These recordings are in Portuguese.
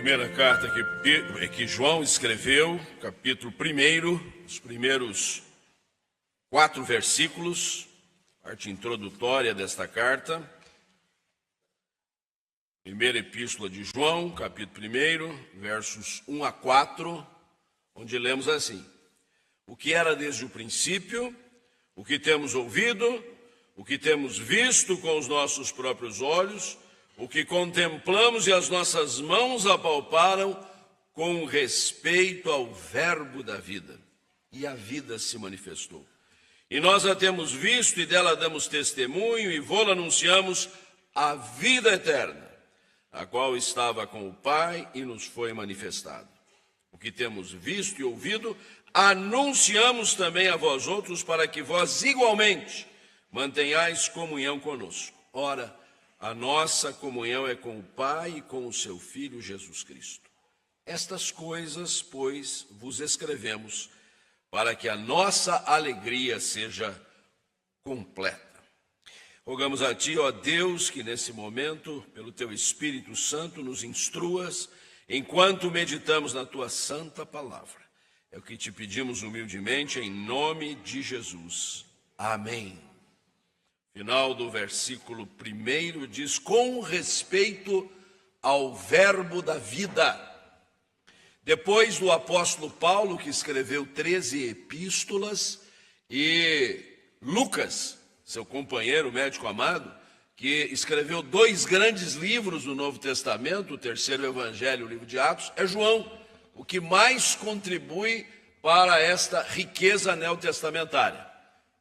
Primeira carta que João escreveu, capítulo 1, os primeiros 4 versículos, parte introdutória desta carta. Primeira epístola de João, capítulo 1, versos 1 a 4, onde lemos assim: o que era desde o princípio, o que temos ouvido, o que temos visto com os nossos próprios olhos, o que contemplamos e as nossas mãos apalparam com respeito ao verbo da vida. E a vida se manifestou. E nós a temos visto e dela damos testemunho e vô-la anunciamos, a vida eterna, a qual estava com o Pai e nos foi manifestado. O que temos visto e ouvido, anunciamos também a vós outros, para que vós igualmente mantenhais comunhão conosco. Ora, a nossa comunhão é com o Pai e com o seu Filho Jesus Cristo. Estas coisas, pois, vos escrevemos, para que a nossa alegria seja completa. Rogamos a Ti, ó Deus, que nesse momento, pelo Teu Espírito Santo, nos instruas, enquanto meditamos na Tua santa palavra. É o que Te pedimos humildemente, em nome de Jesus. Amém. Final do versículo 1 diz, com respeito ao verbo da vida. Depois do apóstolo Paulo, que escreveu 13 epístolas, e Lucas, seu companheiro médico amado, que escreveu 2 grandes livros do Novo Testamento, o terceiro Evangelho, o livro de Atos, é João, o que mais contribui para esta riqueza neotestamentária.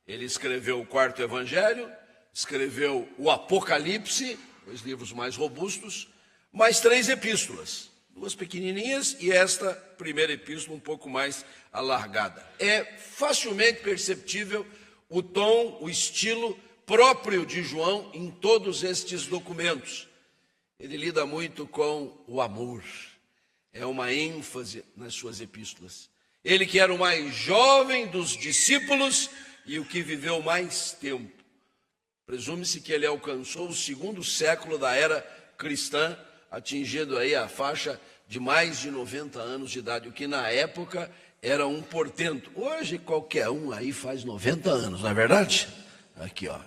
Ele escreveu o 4º Evangelho, escreveu o Apocalipse, os livros mais robustos, mais 3 epístolas, 2 pequenininhas e esta primeira epístola um pouco mais alargada. É facilmente perceptível o tom, o estilo próprio de João em todos estes documentos. Ele lida muito com o amor, é uma ênfase nas suas epístolas. Ele que era o mais jovem dos discípulos e o que viveu mais tempo. Presume-se que ele alcançou o 2º século da era cristã, atingindo aí a faixa de mais de 90 anos de idade, o que na época era um portento. Hoje qualquer um aí faz 90 anos, não é verdade? Aqui, ó,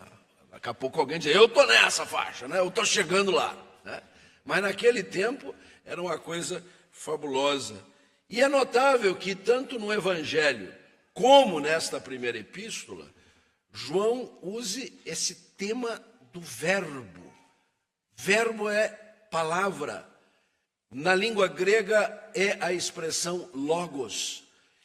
daqui a pouco alguém diz, eu estou nessa faixa, né? Eu estou chegando lá. Né? Mas naquele tempo era uma coisa fabulosa. E é notável que tanto no Evangelho como nesta primeira epístola, João use esse tema do verbo. Verbo é palavra. Na língua grega é a expressão logos,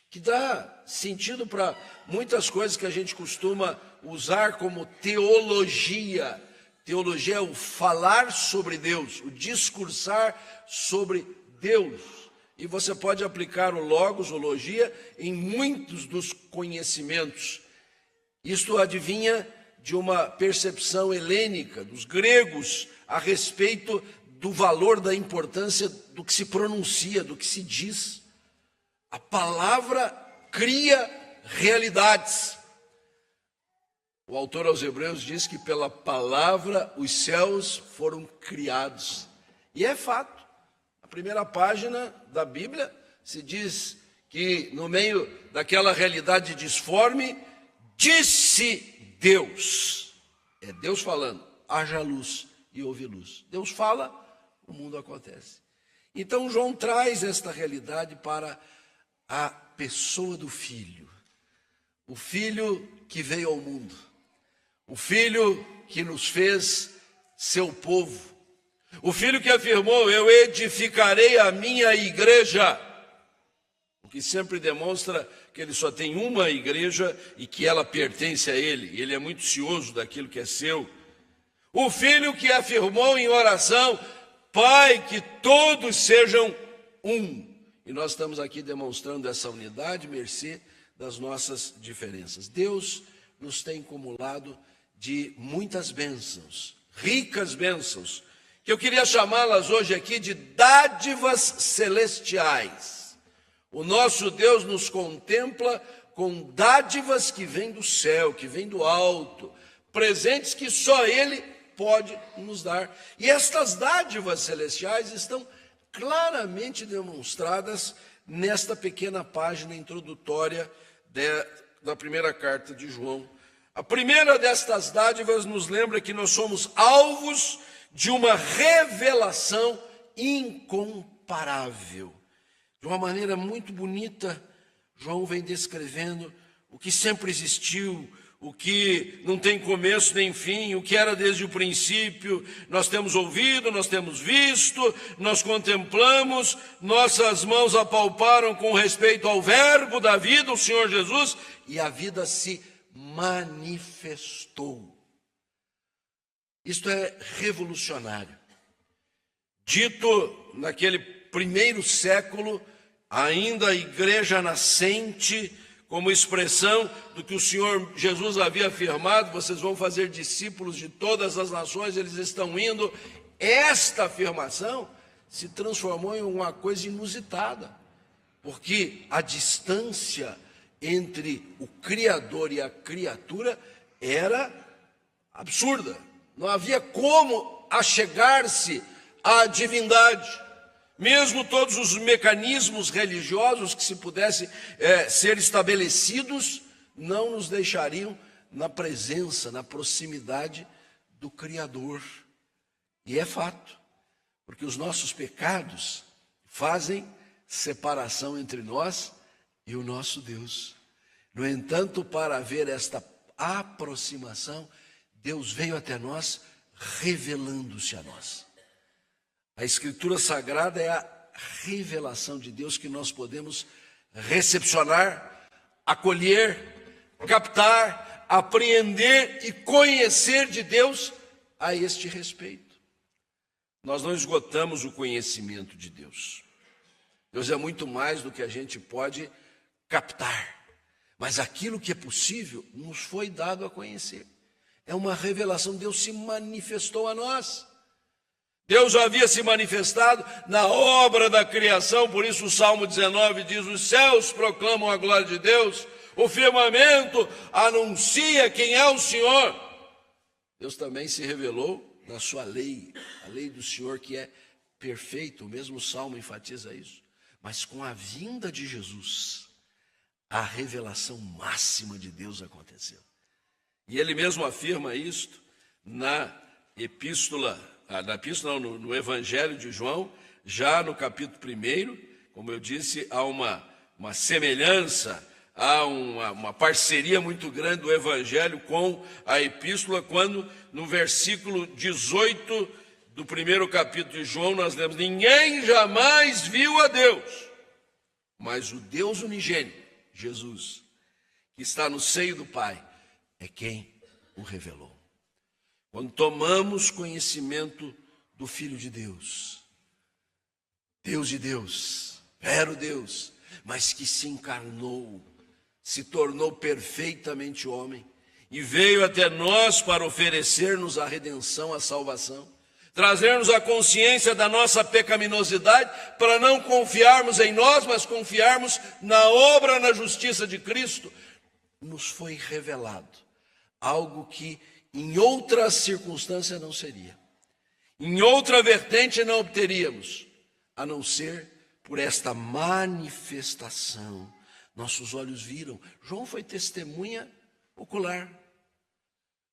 que dá sentido para muitas coisas que a gente costuma usar como teologia. Teologia é o falar sobre Deus, o discursar sobre Deus. E você pode aplicar o logos, ou logia, em muitos dos conhecimentos. Isto advinha de uma percepção helênica dos gregos a respeito do valor, da importância do que se pronuncia, do que se diz. A palavra cria realidades. O autor aos Hebreus diz que pela palavra os céus foram criados. E é fato. Na primeira página da Bíblia se diz que no meio daquela realidade disforme, disse Deus, é Deus falando, haja luz e houve luz. Deus fala, o mundo acontece. Então João traz esta realidade para a pessoa do Filho. O Filho que veio ao mundo. O Filho que nos fez seu povo. O Filho que afirmou, eu edificarei a minha igreja. O que sempre demonstra que ele só tem uma igreja e que ela pertence a ele. Ele é muito cioso daquilo que é seu. O Filho que afirmou em oração, Pai, que todos sejam um. E nós estamos aqui demonstrando essa unidade, mercê das nossas diferenças. Deus nos tem acumulado de muitas bênçãos, ricas bênçãos, que eu queria chamá-las hoje aqui de dádivas celestiais. O nosso Deus nos contempla com dádivas que vêm do céu, que vêm do alto, presentes que só Ele pode nos dar. E estas dádivas celestiais estão claramente demonstradas nesta pequena página introdutória da primeira carta de João. A primeira destas dádivas nos lembra que nós somos alvos de uma revelação incomparável. De uma maneira muito bonita, João vem descrevendo o que sempre existiu, o que não tem começo nem fim, o que era desde o princípio. Nós temos ouvido, nós temos visto, nós contemplamos, nossas mãos apalparam com respeito ao verbo da vida, o Senhor Jesus, e a vida se manifestou. Isto é revolucionário. Dito naquele primeiro século, ainda a igreja nascente, como expressão do que o Senhor Jesus havia afirmado, vocês vão fazer discípulos de todas as nações, eles estão indo. Esta afirmação se transformou em uma coisa inusitada, porque a distância entre o Criador e a criatura era absurda. Não havia como achegar-se à divindade. Mesmo todos os mecanismos religiosos que se pudessem ser estabelecidos, não nos deixariam na presença, na proximidade do Criador. E é fato, porque os nossos pecados fazem separação entre nós e o nosso Deus. No entanto, para haver esta aproximação, Deus veio até nós, revelando-se a nós. A Escritura Sagrada é a revelação de Deus que nós podemos recepcionar, acolher, captar, apreender e conhecer de Deus a este respeito. Nós não esgotamos o conhecimento de Deus. Deus é muito mais do que a gente pode captar, mas aquilo que é possível nos foi dado a conhecer. É uma revelação, Deus se manifestou a nós. Deus já havia se manifestado na obra da criação, por isso o Salmo 19 diz: os céus proclamam a glória de Deus, o firmamento anuncia quem é o Senhor. Deus também se revelou na sua lei, a lei do Senhor que é perfeita, o mesmo Salmo enfatiza isso. Mas com a vinda de Jesus, a revelação máxima de Deus aconteceu. E ele mesmo afirma isto no Evangelho de João, já no capítulo 1, como eu disse, há uma semelhança, há uma parceria muito grande do Evangelho com a Epístola, quando no versículo 18 do primeiro capítulo de João nós lemos: ninguém jamais viu a Deus, mas o Deus unigênito, Jesus, que está no seio do Pai, é quem o revelou. Quando tomamos conhecimento do Filho de Deus, Deus de Deus, era o Deus, mas que se encarnou, se tornou perfeitamente homem e veio até nós para oferecer-nos a redenção, a salvação, trazer-nos a consciência da nossa pecaminosidade, para não confiarmos em nós, mas confiarmos na obra, na justiça de Cristo. Nos foi revelado algo que em outra circunstância não seria, em outra vertente não obteríamos, a não ser por esta manifestação. Nossos olhos viram. João foi testemunha ocular.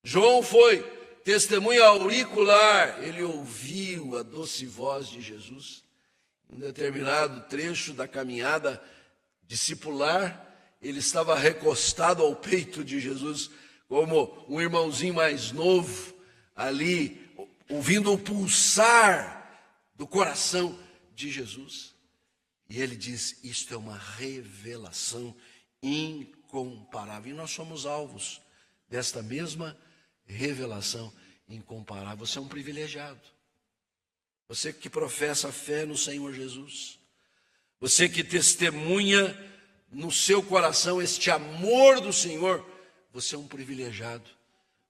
João foi testemunha auricular. Ele ouviu a doce voz de Jesus. Em determinado trecho da caminhada discipular, ele estava recostado ao peito de Jesus, como um irmãozinho mais novo, ali, ouvindo o pulsar do coração de Jesus. E ele diz: isto é uma revelação incomparável. E nós somos alvos desta mesma revelação incomparável. Você é um privilegiado. Você que professa a fé no Senhor Jesus. Você que testemunha no seu coração este amor do Senhor. Você é um privilegiado,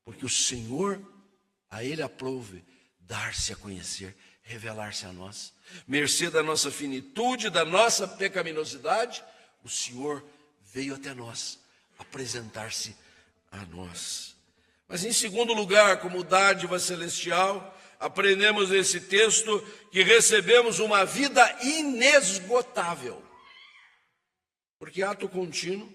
porque o Senhor, a Ele aprouve dar-se a conhecer, revelar-se a nós. Mercê da nossa finitude, da nossa pecaminosidade, o Senhor veio até nós, apresentar-se a nós. Mas em segundo lugar, como dádiva celestial, aprendemos nesse texto que recebemos uma vida inesgotável. Porque ato contínuo,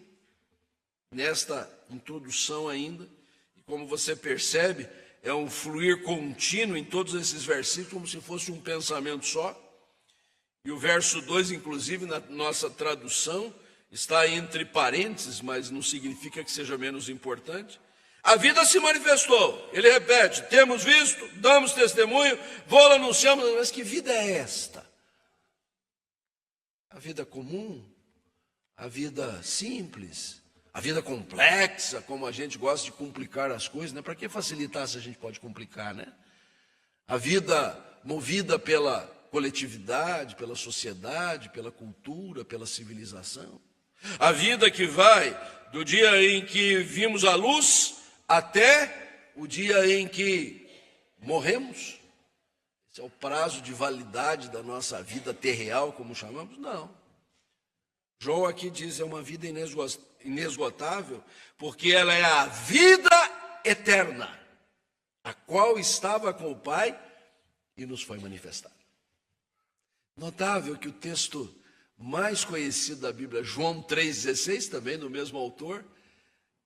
nesta introdução ainda, e como você percebe, é um fluir contínuo em todos esses versículos, como se fosse um pensamento só. E o verso 2, inclusive, na nossa tradução, está entre parênteses, mas não significa que seja menos importante. A vida se manifestou. Ele repete: temos visto, damos testemunho, anunciamos. Mas que vida é esta? A vida comum? A vida simples? A vida complexa, como a gente gosta de complicar as coisas, né? Para que facilitar se a gente pode complicar, né? A vida movida pela coletividade, pela sociedade, pela cultura, pela civilização. A vida que vai do dia em que vimos a luz até o dia em que morremos. Esse é o prazo de validade da nossa vida terreal, como chamamos? Não. João aqui diz, é uma vida inesgotável, porque ela é a vida eterna, a qual estava com o Pai e nos foi manifestada. Notável que o texto mais conhecido da Bíblia, João 3,16, também do mesmo autor,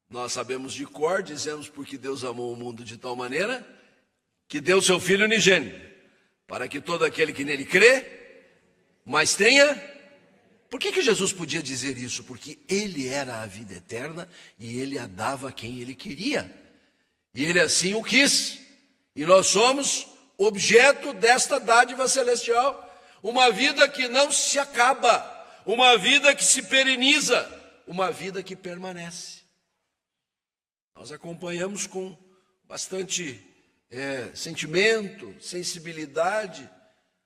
nós sabemos de cor, dizemos: porque Deus amou o mundo de tal maneira que deu seu Filho unigênito, para que todo aquele que nele crê, mas tenha... Por que Jesus podia dizer isso? Porque ele era a vida eterna e ele a dava a quem ele queria. E ele assim o quis. E nós somos objeto desta dádiva celestial. Uma vida que não se acaba, uma vida que se pereniza, uma vida que permanece. Nós acompanhamos com bastante sentimento, sensibilidade,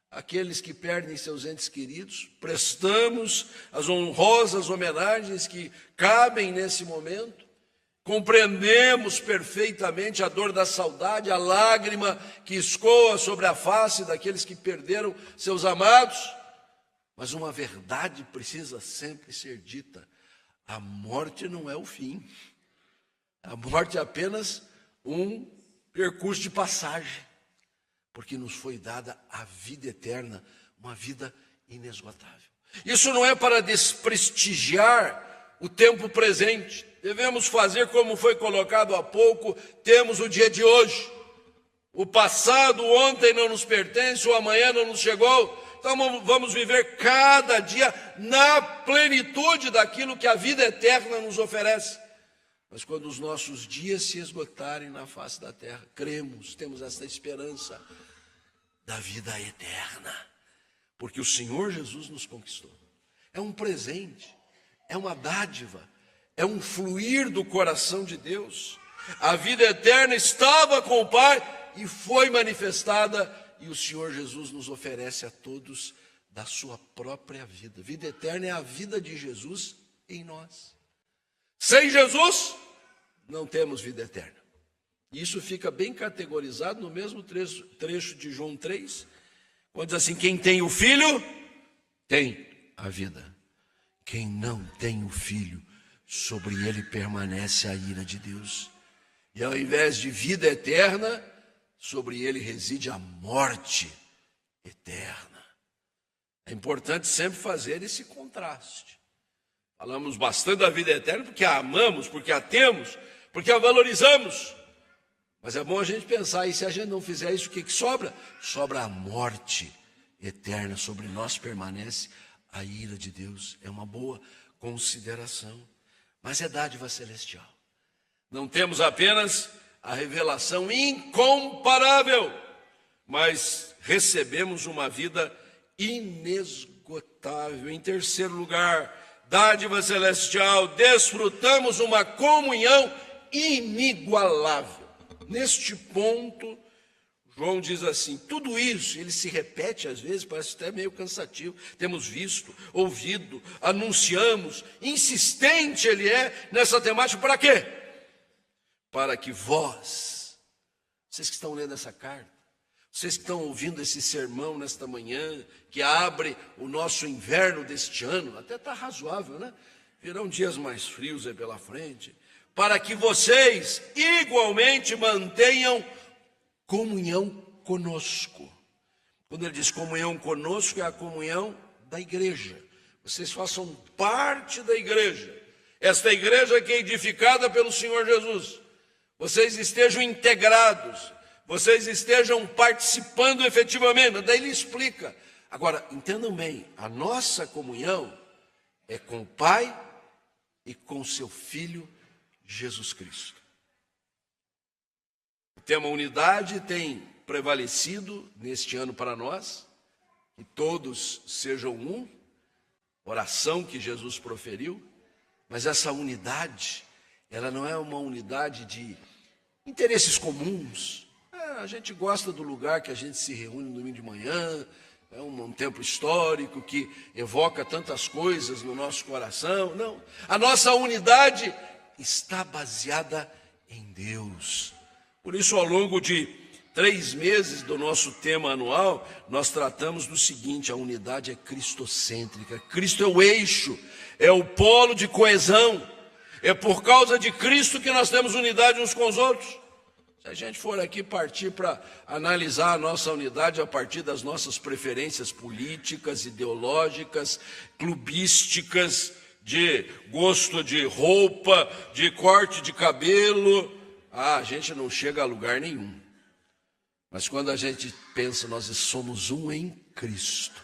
aqueles que perdem seus entes queridos. Prestamos as honrosas homenagens que cabem nesse momento. Compreendemos perfeitamente a dor da saudade, a lágrima que escoa sobre a face daqueles que perderam seus amados. Mas uma verdade precisa sempre ser dita: a morte não é o fim. A morte é apenas um percurso de passagem, porque nos foi dada a vida eterna, uma vida inesgotável. Isso não é para desprestigiar o tempo presente. Devemos fazer como foi colocado há pouco: temos o dia de hoje. O passado, ontem, não nos pertence, o amanhã não nos chegou. Então vamos viver cada dia na plenitude daquilo que a vida eterna nos oferece. Mas quando os nossos dias se esgotarem na face da terra, cremos, temos essa esperança da vida eterna, porque o Senhor Jesus nos conquistou. É um presente, é uma dádiva, é um fluir do coração de Deus. A vida eterna estava com o Pai e foi manifestada, e o Senhor Jesus nos oferece a todos da sua própria vida. Vida eterna é a vida de Jesus em nós. Sem Jesus, não temos vida eterna. Isso fica bem categorizado no mesmo trecho de João 3, quando diz assim: quem tem o Filho, tem a vida. Quem não tem o Filho, sobre ele permanece a ira de Deus. E ao invés de vida eterna, sobre ele reside a morte eterna. É importante sempre fazer esse contraste. Falamos bastante da vida eterna porque a amamos, porque a temos, porque a valorizamos. Mas é bom a gente pensar, e se a gente não fizer isso, o que sobra? Sobra a morte eterna, sobre nós permanece a ira de Deus. É uma boa consideração, mas é dádiva celestial. Não temos apenas a revelação incomparável, mas recebemos uma vida inesgotável. Em terceiro lugar, dádiva celestial, desfrutamos uma comunhão inigualável. Neste ponto, João diz assim: tudo isso, ele se repete às vezes, parece até meio cansativo. Temos visto, ouvido, anunciamos, insistente ele é nessa temática. Para quê? Para que vocês que estão lendo essa carta, vocês que estão ouvindo esse sermão nesta manhã, que abre o nosso inverno deste ano, até está razoável, né? Virão dias mais frios aí pela frente. Para que vocês igualmente mantenham comunhão conosco. Quando ele diz comunhão conosco, é a comunhão da igreja. Vocês façam parte da igreja. Esta igreja que é edificada pelo Senhor Jesus. Vocês estejam integrados. Vocês estejam participando efetivamente. Daí ele explica. Agora, entendam bem, a nossa comunhão é com o Pai e com o seu Filho Jesus Cristo. O tema unidade tem prevalecido neste ano para nós, que todos sejam um, oração que Jesus proferiu, mas essa unidade, ela não é uma unidade de interesses comuns. A gente gosta do lugar que a gente se reúne no domingo de manhã, é um tempo histórico que evoca tantas coisas no nosso coração. Não, a nossa unidade está baseada em Deus. Por isso, ao longo de 3 meses do nosso tema anual, nós tratamos do seguinte: a unidade é cristocêntrica. Cristo é o eixo, é o polo de coesão. É por causa de Cristo que nós temos unidade uns com os outros. Se a gente for aqui partir para analisar a nossa unidade a partir das nossas preferências políticas, ideológicas, clubísticas, de gosto de roupa, de corte de cabelo, a gente não chega a lugar nenhum. Mas quando a gente pensa, nós somos um em Cristo,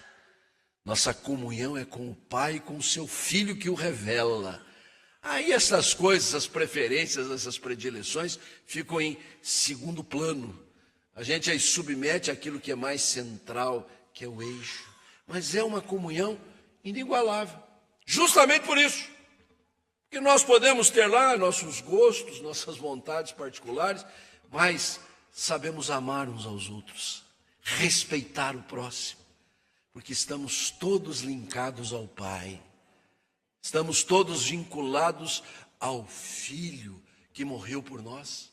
nossa comunhão é com o Pai e com o seu Filho que o revela. Aí essas coisas, essas preferências, essas predileções ficam em segundo plano. A gente aí submete aquilo que é mais central, que é o eixo. Mas é uma comunhão inigualável. Justamente por isso. Porque nós podemos ter lá nossos gostos, nossas vontades particulares, mas sabemos amar uns aos outros, respeitar o próximo, porque estamos todos linkados ao Pai. Estamos todos vinculados ao Filho que morreu por nós.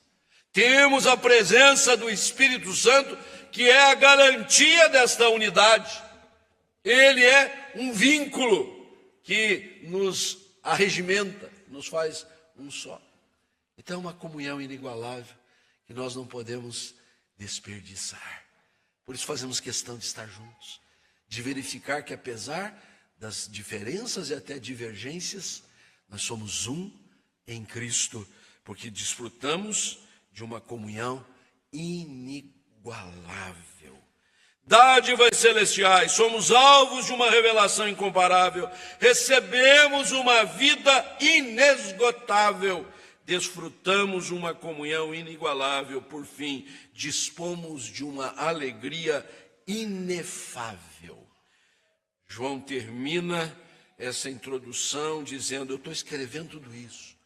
Temos a presença do Espírito Santo, que é a garantia desta unidade. Ele é um vínculo que nos arregimenta, nos faz um só. Então é uma comunhão inigualável que nós não podemos desperdiçar. Por isso fazemos questão de estar juntos, de verificar que apesar das diferenças e até divergências, nós somos um em Cristo, porque desfrutamos de uma comunhão inigualável. Dádivas celestiais, somos alvos de uma revelação incomparável, recebemos uma vida inesgotável, desfrutamos uma comunhão inigualável, por fim, dispomos de uma alegria inefável. João termina essa introdução dizendo: eu estou escrevendo tudo isso,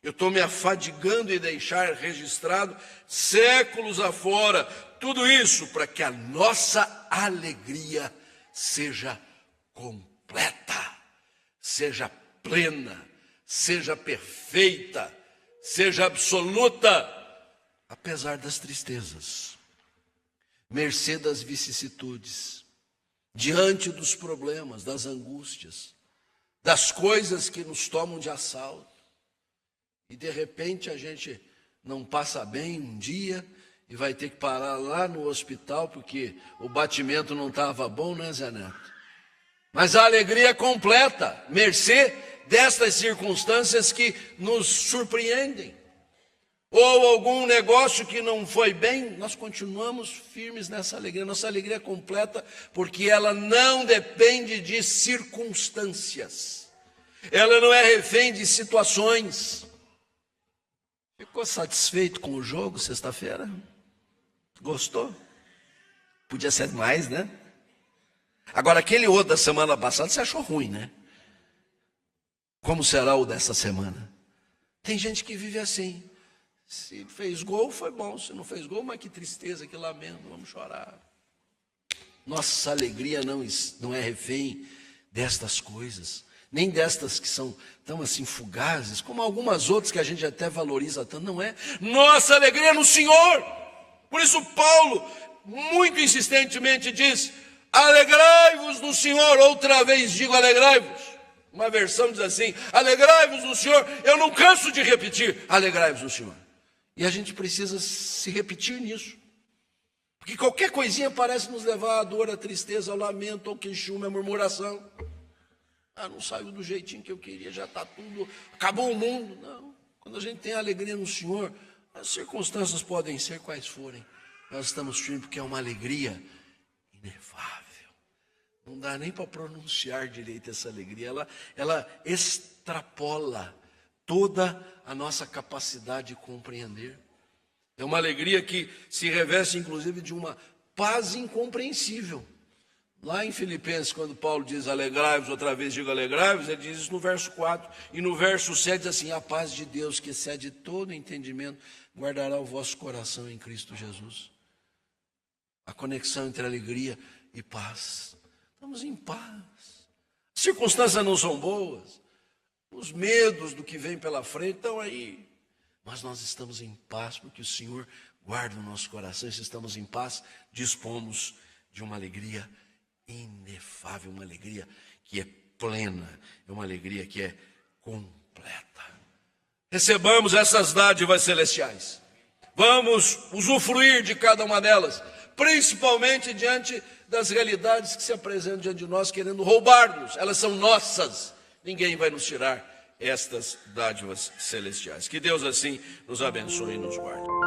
eu estou me afadigando em deixar registrado séculos afora, tudo isso para que a nossa alegria seja completa, seja plena, seja perfeita, seja absoluta, apesar das tristezas, mercê das vicissitudes, diante dos problemas, das angústias, das coisas que nos tomam de assalto, e de repente a gente não passa bem um dia e vai ter que parar lá no hospital porque o batimento não estava bom, né, Zé Neto? Mas a alegria é completa, mercê destas circunstâncias que nos surpreendem. Ou algum negócio que não foi bem, nós continuamos firmes nessa alegria. Nossa alegria é completa porque ela não depende de circunstâncias. Ela não é refém de situações. Ficou satisfeito com o jogo sexta-feira? Gostou? Podia ser mais, né? Agora, aquele outro da semana passada, você achou ruim, né? Como será o dessa semana? Tem gente que vive assim. Se fez gol, foi bom. Se não fez gol, mas que tristeza, que lamento, vamos chorar. Nossa alegria não é refém destas coisas, nem destas que são tão assim fugazes, como algumas outras que a gente até valoriza tanto, não é. Nossa alegria é no Senhor. Por isso Paulo, muito insistentemente diz: alegrai-vos no Senhor. Outra vez digo alegrai-vos. Uma versão diz assim: alegrai-vos no Senhor. Eu não canso de repetir: alegrai-vos no Senhor. E a gente precisa se repetir nisso. Porque qualquer coisinha parece nos levar à dor, à tristeza, ao lamento, ao queixume, à murmuração. Não saiu do jeitinho que eu queria, já está tudo, acabou o mundo. Não, quando a gente tem alegria no Senhor, as circunstâncias podem ser quais forem. Nós estamos firmes porque é uma alegria inefável. Não dá nem para pronunciar direito essa alegria. Ela extrapola toda a nossa capacidade de compreender. É uma alegria que se reveste, inclusive, de uma paz incompreensível. Lá em Filipenses, quando Paulo diz alegrai-vos, outra vez digo alegrai-vos, ele diz isso no verso 4. E no verso 7 diz assim, a paz de Deus, que excede todo entendimento, guardará o vosso coração em Cristo Jesus. A conexão entre alegria e paz. Estamos em paz. As circunstâncias não são boas. Os medos do que vem pela frente estão aí. Mas nós estamos em paz, porque o Senhor guarda o nosso coração. E se estamos em paz, dispomos de uma alegria inefável, uma alegria que é plena, é uma alegria que é completa. Recebamos essas dádivas celestiais. Vamos usufruir de cada uma delas, principalmente diante das realidades que se apresentam diante de nós, querendo roubar-nos. Elas são nossas. Ninguém vai nos tirar estas dádivas celestiais. Que Deus assim nos abençoe e nos guarde.